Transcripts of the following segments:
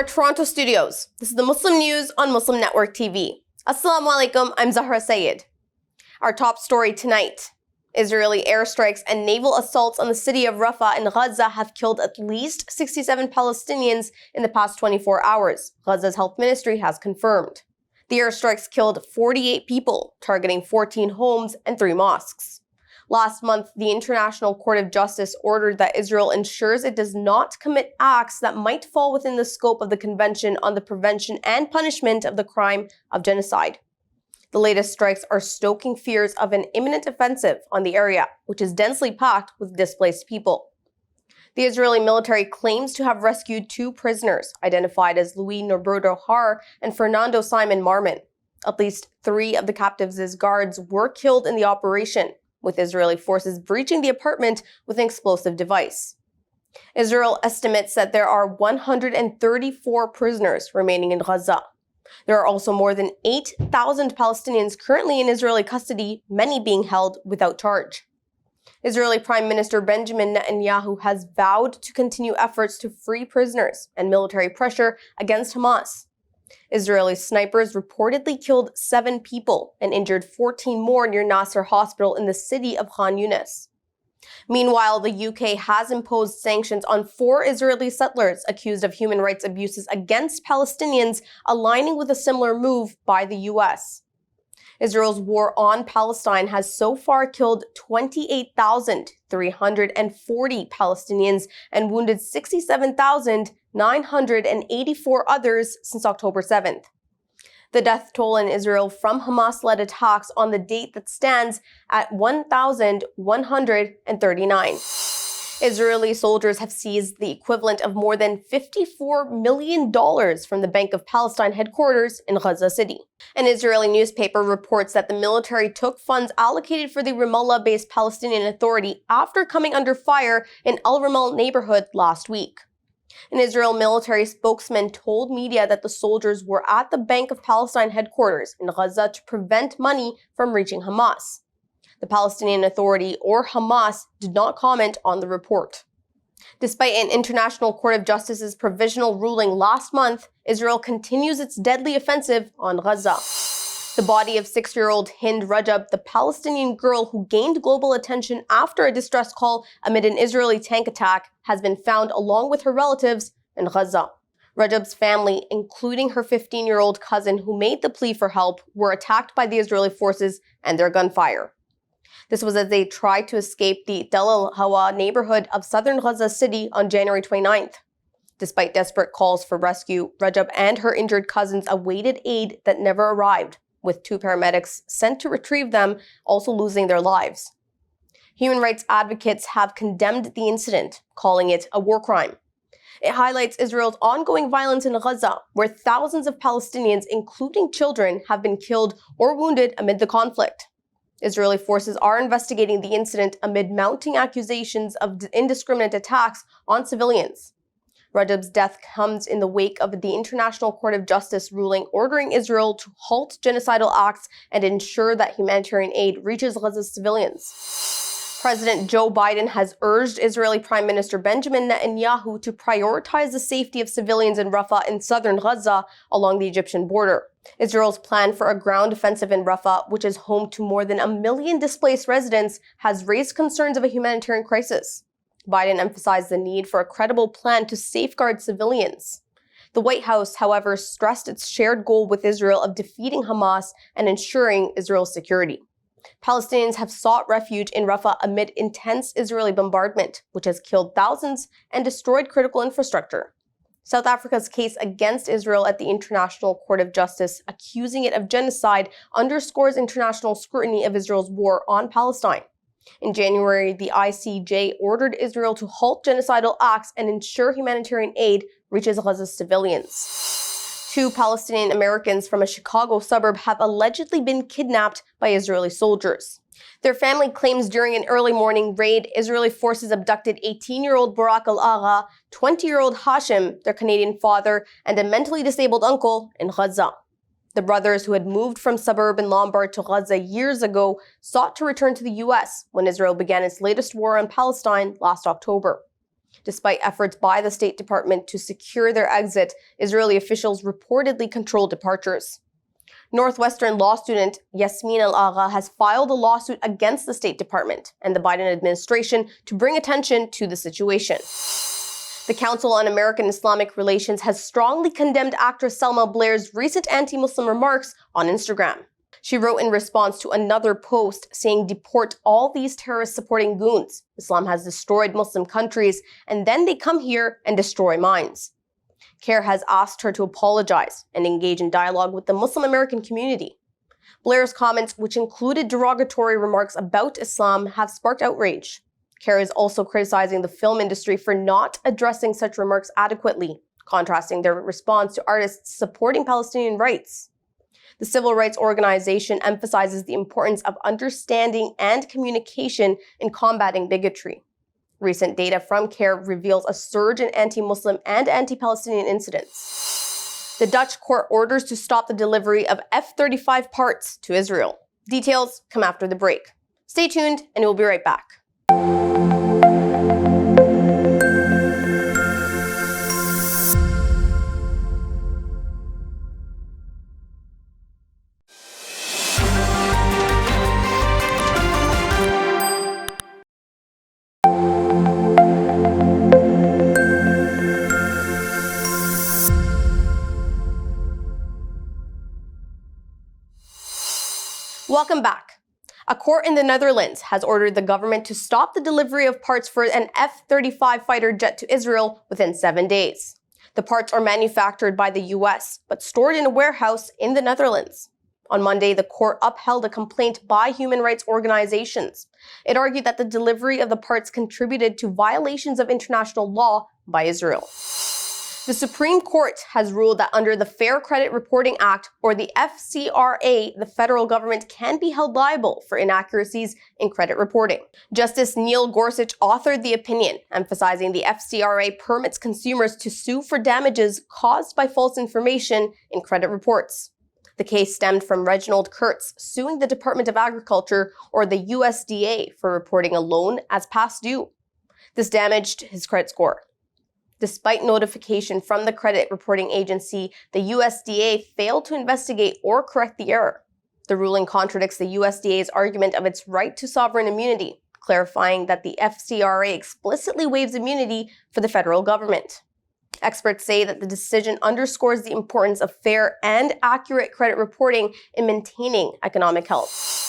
our Toronto studios, this is the Muslim News on Muslim Network TV. Assalamu alaikum, I'm Zahra Syed. Our top story tonight. Israeli airstrikes and naval assaults on the city of Rafah in Gaza have killed at least 67 Palestinians in the past 24 hours, Gaza's health ministry has confirmed. The airstrikes killed 48 people, targeting 14 homes and 3 mosques. Last month, the International Court of Justice ordered that Israel ensures it does not commit acts that might fall within the scope of the Convention on the Prevention and Punishment of the Crime of Genocide. The latest strikes are stoking fears of an imminent offensive on the area, which is densely packed with displaced people. The Israeli military claims to have rescued 2 prisoners, identified as Louis Norberto Har and Fernando Simon Marman. At least 3 of the captives' guards were killed in the operation, with Israeli forces breaching the apartment with an explosive device. Israel estimates that there are 134 prisoners remaining in Gaza. There are also more than 8,000 Palestinians currently in Israeli custody, many being held without charge. Israeli Prime Minister Benjamin Netanyahu has vowed to continue efforts to free prisoners and military pressure against Hamas. Israeli snipers reportedly killed 7 people and injured 14 more near Nasser Hospital in the city of Khan Yunis. Meanwhile, the UK has imposed sanctions on 4 Israeli settlers accused of human rights abuses against Palestinians, aligning with a similar move by the US. Israel's war on Palestine has so far killed 28,340 Palestinians and wounded 67,984 others since October 7th. The death toll in Israel from Hamas-led attacks on the date that stands at 1,139. Israeli soldiers have seized the equivalent of more than $54 million from the Bank of Palestine headquarters in Gaza City. An Israeli newspaper reports that the military took funds allocated for the Ramallah-based Palestinian Authority after coming under fire in Al Ramal neighborhood last week. An Israel military spokesman told media that the soldiers were at the Bank of Palestine headquarters in Gaza to prevent money from reaching Hamas. The Palestinian Authority, or Hamas, did not comment on the report. Despite an International Court of Justice's provisional ruling last month, Israel continues its deadly offensive on Gaza. The body of 6-year-old Hind Rajab, the Palestinian girl who gained global attention after a distress call amid an Israeli tank attack, has been found along with her relatives in Gaza. Rajab's family, including her 15-year-old cousin who made the plea for help, were attacked by the Israeli forces and their gunfire. This was as they tried to escape the Del al-Hawa neighborhood of southern Gaza City on January 29th. Despite desperate calls for rescue, Rajab and her injured cousins awaited aid that never arrived, with 2 paramedics sent to retrieve them also losing their lives. Human rights advocates have condemned the incident, calling it a war crime. It highlights Israel's ongoing violence in Gaza, where thousands of Palestinians, including children, have been killed or wounded amid the conflict. Israeli forces are investigating the incident amid mounting accusations of indiscriminate attacks on civilians. Rajab's death comes in the wake of the International Court of Justice ruling ordering Israel to halt genocidal acts and ensure that humanitarian aid reaches Gaza's civilians. President Joe Biden has urged Israeli Prime Minister Benjamin Netanyahu to prioritize the safety of civilians in Rafah in southern Gaza along the Egyptian border. Israel's plan for a ground offensive in Rafah, which is home to more than 1 million displaced residents, has raised concerns of a humanitarian crisis. Biden emphasized the need for a credible plan to safeguard civilians. The White House, however, stressed its shared goal with Israel of defeating Hamas and ensuring Israel's security. Palestinians have sought refuge in Rafah amid intense Israeli bombardment, which has killed thousands and destroyed critical infrastructure. South Africa's case against Israel at the International Court of Justice, accusing it of genocide, underscores international scrutiny of Israel's war on Palestine. In January, the ICJ ordered Israel to halt genocidal acts and ensure humanitarian aid reaches Gaza's civilians. 2 Palestinian Americans from a Chicago suburb have allegedly been kidnapped by Israeli soldiers. Their family claims during an early morning raid, Israeli forces abducted 18-year-old Barak al-Agha, 20-year-old Hashim, their Canadian father, and a mentally disabled uncle in Gaza. The brothers, who had moved from suburban Lombard to Gaza years ago, sought to return to the U.S. when Israel began its latest war on Palestine last October. Despite efforts by the State Department to secure their exit, Israeli officials reportedly control departures. Northwestern law student Yasmin Al-Agha has filed a lawsuit against the State Department and the Biden administration to bring attention to the situation. The Council on American Islamic Relations has strongly condemned actress Selma Blair's recent anti-Muslim remarks on Instagram. She wrote in response to another post saying, "Deport all these terrorist-supporting goons. Islam has destroyed Muslim countries, and then they come here and destroy mines." CAIR has asked her to apologize and engage in dialogue with the Muslim American community. Blair's comments, which included derogatory remarks about Islam, have sparked outrage. CAIR is also criticizing the film industry for not addressing such remarks adequately, contrasting their response to artists supporting Palestinian rights. The civil rights organization emphasizes the importance of understanding and communication in combating bigotry. Recent data from CAIR reveals a surge in anti-Muslim and anti-Palestinian incidents. The Dutch court orders to stop the delivery of F-35 parts to Israel. Details come after the break. Stay tuned, and we'll be right back. Welcome back. A court in the Netherlands has ordered the government to stop the delivery of parts for an F-35 fighter jet to Israel within 7 days. The parts are manufactured by the US, but stored in a warehouse in the Netherlands. On Monday, the court upheld a complaint by human rights organizations. It argued that the delivery of the parts contributed to violations of international law by Israel. The Supreme Court has ruled that under the Fair Credit Reporting Act, or the FCRA, the federal government can be held liable for inaccuracies in credit reporting. Justice Neil Gorsuch authored the opinion, emphasizing the FCRA permits consumers to sue for damages caused by false information in credit reports. The case stemmed from Reginald Kurtz suing the Department of Agriculture, or the USDA, for reporting a loan as past due. This damaged his credit score. Despite notification from the credit reporting agency, the USDA failed to investigate or correct the error. The ruling contradicts the USDA's argument of its right to sovereign immunity, clarifying that the FCRA explicitly waives immunity for the federal government. Experts say that the decision underscores the importance of fair and accurate credit reporting in maintaining economic health.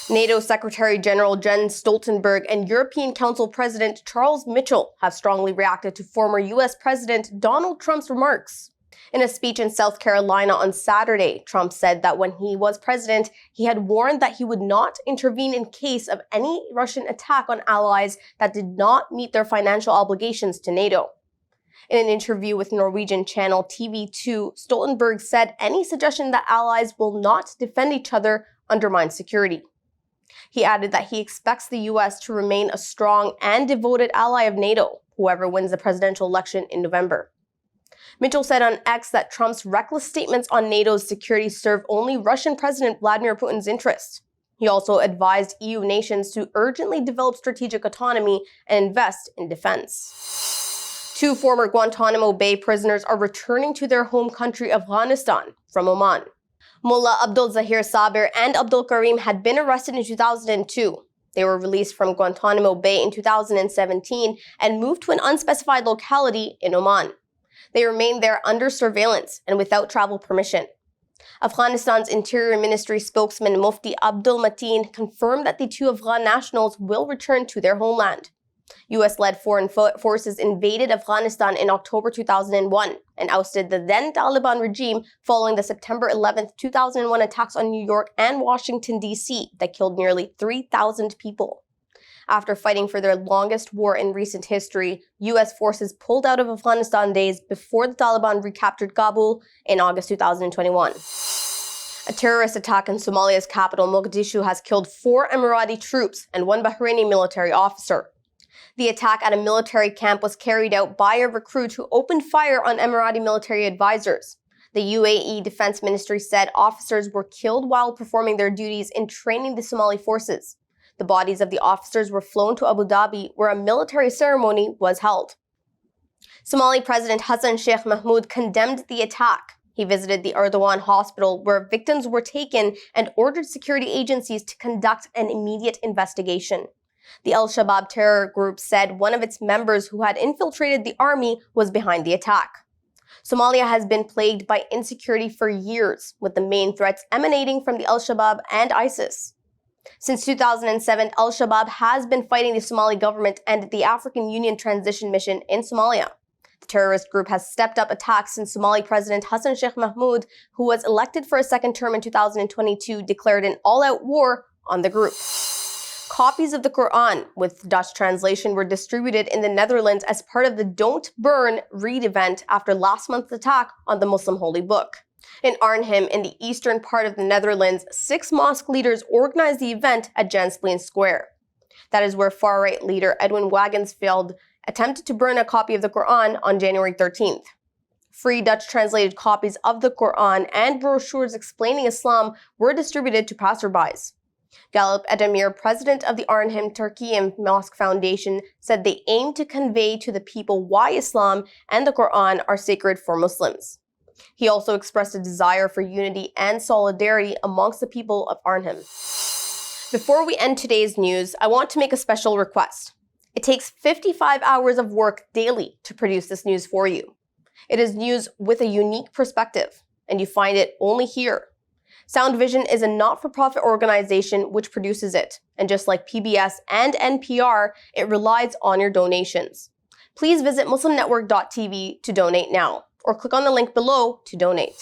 NATO Secretary General Jens Stoltenberg and European Council President Charles Michel have strongly reacted to former US President Donald Trump's remarks. In a speech in South Carolina on Saturday, Trump said that when he was president, he had warned that he would not intervene in case of any Russian attack on allies that did not meet their financial obligations to NATO. In an interview with Norwegian channel TV2, Stoltenberg said any suggestion that allies will not defend each other undermines security. He added that he expects the US to remain a strong and devoted ally of NATO, whoever wins the presidential election in November. Mitchell said on X that Trump's reckless statements on NATO's security serve only Russian President Vladimir Putin's interests. He also advised EU nations to urgently develop strategic autonomy and invest in defense. 2 former Guantanamo Bay prisoners are returning to their home country, Afghanistan, from Oman. Mullah Abdul Zahir Sabir and Abdul Karim had been arrested in 2002. They were released from Guantanamo Bay in 2017 and moved to an unspecified locality in Oman. They remained there under surveillance and without travel permission. Afghanistan's Interior Ministry spokesman Mufti Abdul Mateen confirmed that the 2 Afghan nationals will return to their homeland. US-led foreign forces invaded Afghanistan in October 2001 and ousted the then Taliban regime following the September 11, 2001 attacks on New York and Washington, D.C. that killed nearly 3,000 people. After fighting for their longest war in recent history, US forces pulled out of Afghanistan days before the Taliban recaptured Kabul in August 2021. A terrorist attack in Somalia's capital, Mogadishu, has killed 4 Emirati troops and 1 Bahraini military officer. The attack at a military camp was carried out by a recruit who opened fire on Emirati military advisors. The UAE Defense Ministry said officers were killed while performing their duties in training the Somali forces. The bodies of the officers were flown to Abu Dhabi, where a military ceremony was held. Somali President Hassan Sheikh Mahmoud condemned the attack. He visited the Erdogan hospital where victims were taken and ordered security agencies to conduct an immediate investigation. The Al-Shabaab terror group said one of its members who had infiltrated the army was behind the attack. Somalia has been plagued by insecurity for years, with the main threats emanating from the Al-Shabaab and ISIS. Since 2007, Al-Shabaab has been fighting the Somali government and the African Union Transition Mission in Somalia. The terrorist group has stepped up attacks since Somali President Hassan Sheikh Mahmoud, who was elected for a second term in 2022, declared an all-out war on the group. Copies of the Quran with Dutch translation were distributed in the Netherlands as part of the Don't Burn, Read event after last month's attack on the Muslim holy book. In Arnhem, in the eastern part of the Netherlands, 6 mosque leaders organized the event at Janspleen Square. That is where far-right leader Edwin Wagensveld attempted to burn a copy of the Quran on January 13th. Free Dutch-translated copies of the Quran and brochures explaining Islam were distributed to passerbys. Galip Edemir, president of the Arnhem Turkiye Mosque Foundation, said they aim to convey to the people why Islam and the Quran are sacred for Muslims. He also expressed a desire for unity and solidarity amongst the people of Arnhem. Before we end today's news, I want to make a special request. It takes 55 hours of work daily to produce this news for you. It is news with a unique perspective, and you find it only here. Sound Vision is a not-for-profit organization which produces it, and just like PBS and NPR, it relies on your donations. Please visit muslimnetwork.tv to donate now, or click on the link below to donate.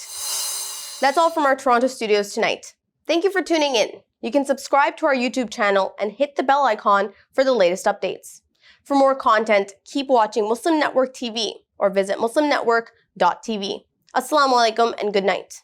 That's all from our Toronto studios tonight. Thank you for tuning in. You can subscribe to our YouTube channel and hit the bell icon for the latest updates. For more content, keep watching Muslim Network TV or visit muslimnetwork.tv. Assalamu alaikum and good night.